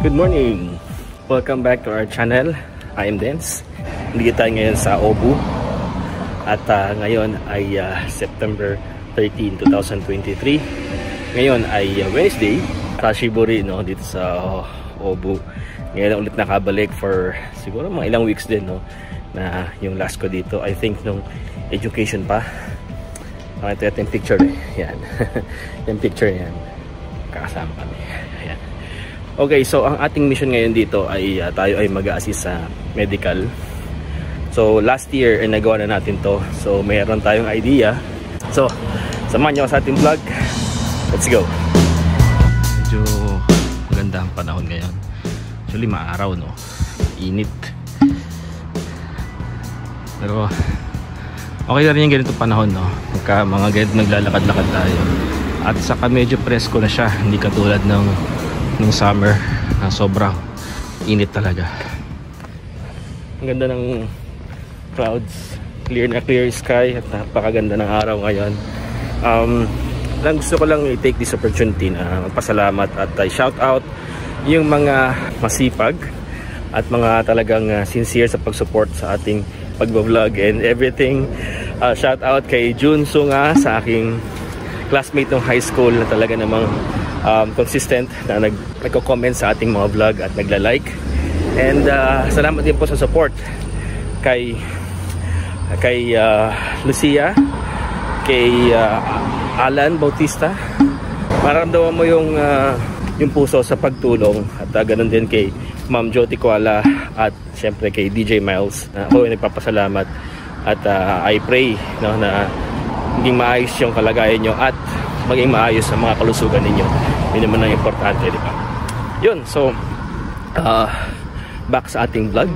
Good morning! Welcome back to our channel. I am Dance. Nandito tayo ngayon sa Obu. At ngayon ay September 13, 2023. Ngayon ay Wednesday. Sashibori no, dito sa Obu. Ngayon ulit nakabalik for siguro mga ilang weeks din no, na yung last ko dito. I think nung education pa. Ito yung picture eh. Yan. Yung picture yan. Kakasama kami. Ayan. Okay, so ang ating mission ngayon dito ay tayo ay mag-a-assist sa medical. So last year ay nagawa na natin to. So mayroon tayong idea. So samahan niyo sa ating vlog. Let's go. Medyo maganda ang panahon ngayon. Actually maaraw no. Init. Pero okay na rin yung ganito panahon no. Pagka mga ganito naglalakad-lakad tayo. At saka medyo presko na siya. Hindi katulad ng summer na sobrang init talaga. Ang ganda ng clouds, clear na clear sky at napakaganda ng araw ngayon. Gusto ko lang i-take this opportunity na magpasalamat at shout out yung mga masipag at mga talagang sincere sa pag-support sa ating pag-vlog and everything. Shout out kay Jun Sunga sa aking classmate ng high school na talaga namang consistent na nagko-comment sa ating mga vlog at nagla-like. And salamat din po sa support kay Lucia, kay Alan Bautista. Maramdaman mo yung puso sa pagtulong at ganun din kay Ma'am Jyoti Kuala at syempre kay DJ Miles. Ako ay nagpapasalamat at I pray no, na maging maayos yung kalagayan nyo at maging maayos ang mga kalusugan ninyo. Yun naman ang importante, di ba? Yun, so back sa ating vlog.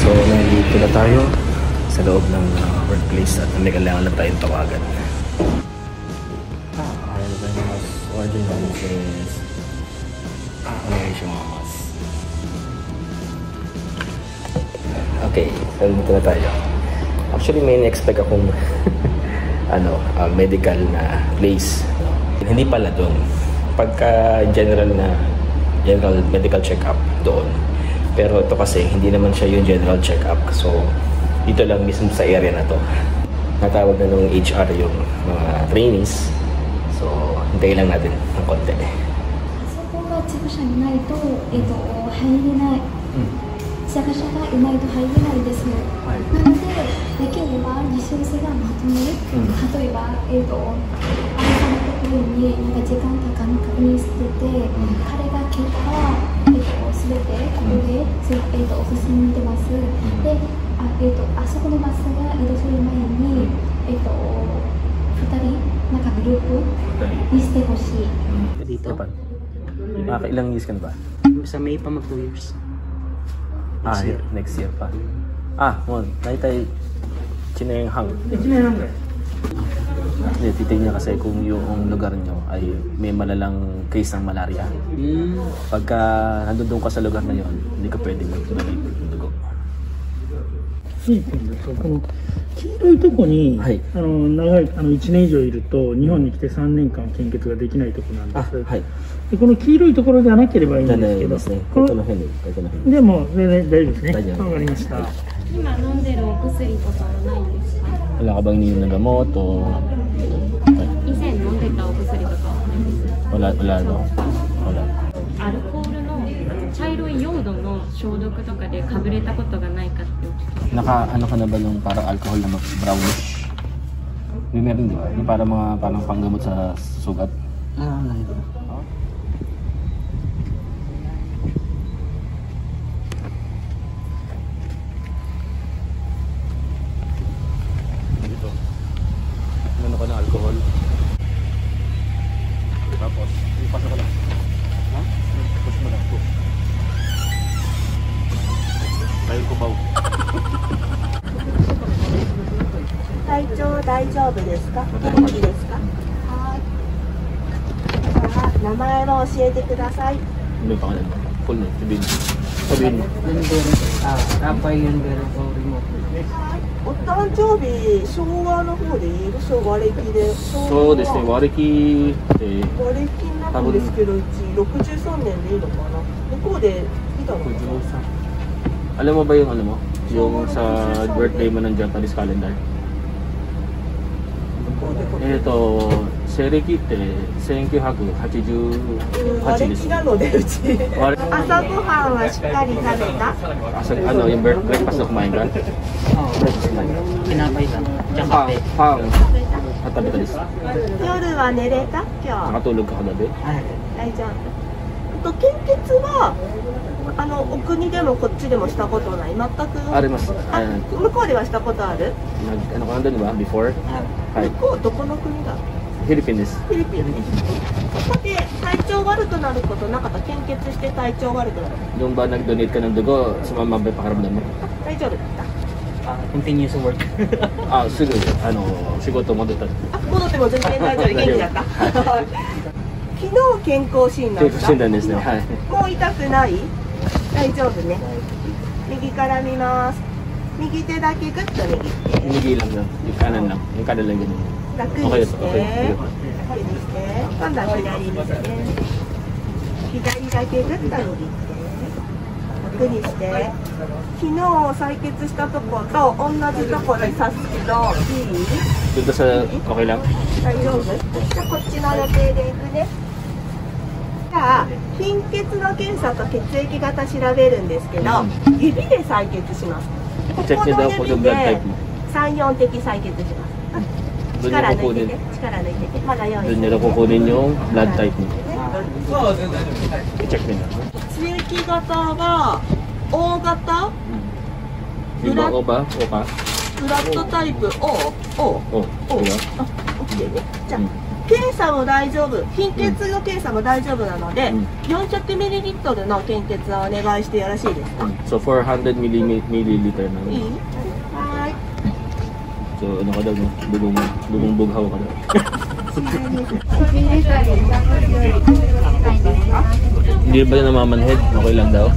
So nandito na tayo sa loob ng workplace at may kailangan lang tayong tawagan. Okay, so dito na tayo. Actually may na-expect akong medical na place. Hindi pala doon. Pagka general medical check-up doon. Pero ito kasi hindi naman siya yung general check-up. So dito lang mismo sa area na to. Natawag na ng HR yung mga trainees. So hintayin lang natin ng konti. So kung check siyaないと入れない。社がいないと入れないですね。なので、できれば実習生がまとめる。例えば、あなたのところに時間高に確認してて、彼が来たら、すべてここで、お進みてます。で、あそこのバスが移動する前に、2人、なんかグループにしてほしい。Dito? Ilang years ka na ba? Sa May pa mag 2 years. Next year pa. Naitay Chinenghang. Titignan kasi kung yung lugar nyo ay may malalang case ng malaria. Pagka nandun ka sa lugar na yun, hindi ka pwede mag-donate ng dugo. 黄色いとこに、長い1年以上いると日本に来て3年間献血ができないところなんです。でこの黄色いところじゃなければいいんですけど、でも全然大丈夫ですね。わかりました。今飲んでるお薬とかはないんですか？ Wala ka bang ininom na gamot o 以前飲んでたお薬とかはないですか？ wala no? Wala. アルコールの茶色いヨードの消毒とかでかぶれたことがないかってお聞き。 Ano ka na ba nung parang alcohol na brownish? Meron di ba? Yung parang panggamot sa sugat. Dito. Ano ka ng alcohol? Tapos, ipasa ko lang. Push mo lang. Tayo ko baw. 体調大丈夫ですか？元気ですか？はい。じゃあ名前を教えてください。May pangalan. Full name. Sabihin. sabihin mo. Rapay Yunbero remote. お誕生日、昭和の方でいる和暦で。そうですね、和暦で。和暦なんですけど、うち63年でいいのかな。向こうで見たのかな。Alam mo ba yung ano mo? Yung sa birthday mo ng Japanese calendar? Ito, Serikiって1988和です。暦なのでうち。朝ごはんはしっかり食べた。 Ano, yung breakfast na kumain ka? Breakfast kumain ka? Pinapay lang. Diyan Pang, kape. pang. Katabi kaです。夜は寝れた今日。 Nakatulog ka kagabi? 大丈夫。献血はお国でもこっちでもしたことない。全く。あります。あ、向こうではしたことある？ Ano ka nandun ba? Before? はい。向こうどこの国だ？フィリピンです。フィリピン。さて体調悪くなることなかった？献血して体調悪くなる。 Doon ba nag-donate ka ng dugo? Sumama ba yung pakaramdam mo? 大丈夫だった。 Continue sa work. あ、すぐ仕事戻った。あ、戻っても全然大丈夫。元気だった。昨日健康診断健康診断ですね。はい。もう痛くない？大丈夫ね。右から見ます。右手だけグッと握って。 Hindi lang lang. Yung kanan lang. Yung kanan lang ganun. 楽にして。楽にして。今度は左にして。左だけグッと握って。楽にして。昨日採血したとこと同じとこに刺すけど、いい？ Dito sa okay lang? 大丈夫？じゃあこっちの予定で行くね。じゃあ貧血の検査と血液型調べるんですけど、指で採血します。ここの指で3、4滴採血します。力抜いてて、力抜いてて、まだ用意して。 Doon nila kukunin yung blood type mo. I-check nila. 血液型は O 型？ Yung ba O ba? O ka? ブラッドタイプ O。 O. O。 Diba? あ、OK ね。じゃあ検査も大丈夫、貧血の検査も大丈夫なので、400ml の献血をお願いしてよろしいですか？ So 400 milliliter na. いい？はーい。 So ano ka daw no? Dugong bughaw ka daw. Hindi ba namamanhead? Okay lang daw?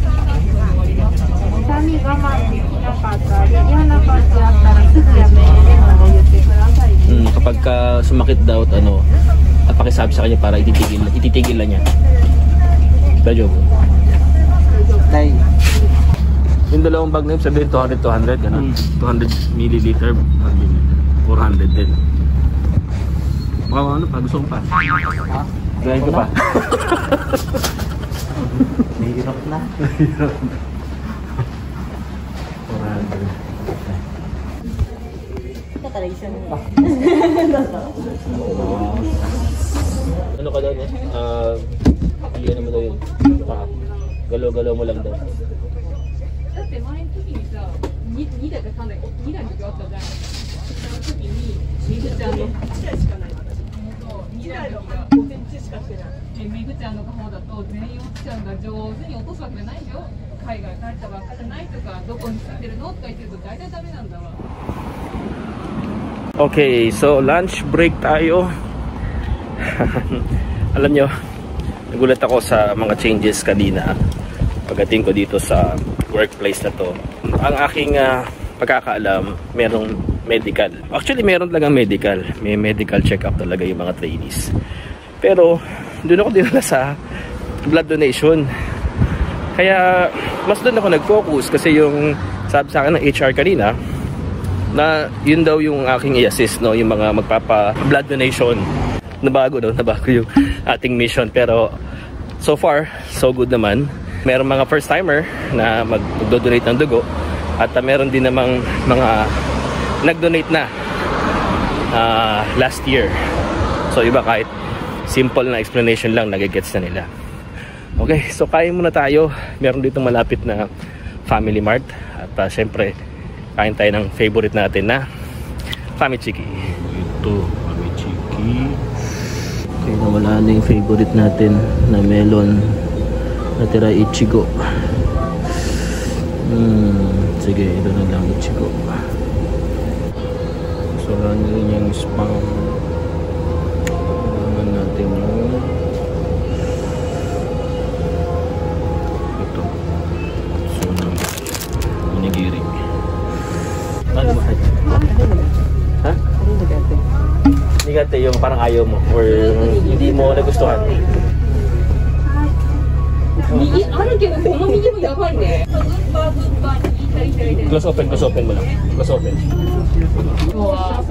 痛み我慢できなかったり、嫌な感じあったらすぐやめれるのを言ってください。 Kapag sumakit daw at at pakisabi sa kanya para ititigil lang niya. Medyo. Tay. Yung dalawang bag na yun, sabihin 200, gano'n. 200 milliliter, 400 din. Baka ano pa, gusto ko pa. Ha? Gawin ko pa. Mahirap na. だから一緒に。 Ano ka daw no? Iyan mo daw yun. Galaw-galaw mo lang daw. だって前の時にさ、2台か3台、2台の時あったじゃん。その時に、めぐちゃんの8台しかない2台の時が5センチしかしてない。めぐちゃんの方だと全員落ちちゃうんだ、上手に落とすわけじゃないでしょ。海外帰ったばっかじゃないとか、どこに住んでるのとか言ってると大体ダメなんだわ。 Okay, so lunch break tayo. Alam nyo, nagulat ako sa mga changes kanina pagdating ko dito sa workplace na to. Ang aking pagkakaalam, merong medical. Actually, meron talagang medical. May medical check-up talaga yung mga trainees. Pero, doon ako dinala sa blood donation. Kaya, mas doon ako nag-focus kasi yung sabi sa akin ng HR kanina, na yun daw yung aking i-assist, no? Yung mga magpapa-blood donation. Nabago yung ating mission. Pero, so far, so good naman. Merong mga first-timer na mag-donate ng dugo. At meron din namang mga nag-donate na last year. So, iba kahit simple na explanation lang, nagigets na nila. Okay, so kain muna tayo. Meron dito malapit na Family Mart. At syempre, kain tayo ng favorite natin na Famichiki. Ito, Famichiki. Okay, nawala na yung favorite natin na melon. Natira Ichigo. Sige, ito na lang Ichigo. So, ano yung spam. Naman natin yung ito. ingat eh, yung parang ayaw mo or hindi mo nagustuhan. Close open mo lang. Close open.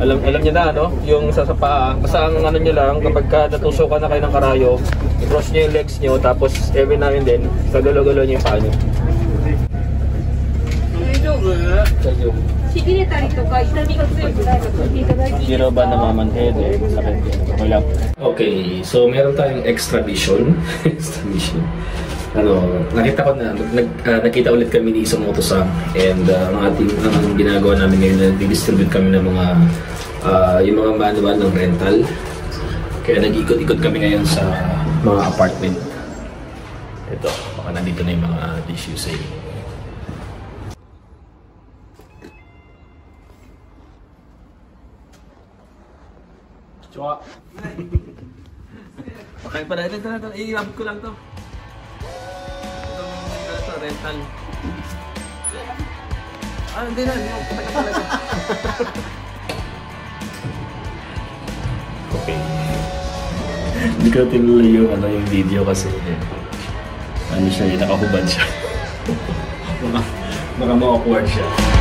Alam niyo na, no? Yung sa paa. Basta ang ano niyo lang, kapag natusukan na kayo ng karayom, i-cross niyo yung legs niyo, tapos every now and then, gagalaw-galaw niyo yung paa niyo. Hindi na ba namamanhead eh? Sakit eh. Okay lang. Okay, so meron tayong extra vision. Extra vision. Nakita ko na, nakita ulit kami ni Isang Motosang and ang ginagawa namin ngayon, nag-distribute kami ng mga yung mga manual ng rental. Kaya nag-ikot-ikot kami ngayon sa mga apartment. Ito, baka nandito na yung mga issues eh. Chua! Okay pa na, ito, i-abot ko lang to. Rental. Hindi na. Pataka talaga. Okay. Hindi ko tinuloy yung video kasi ano siya, nakahubad siya. Baka ma-awkward siya.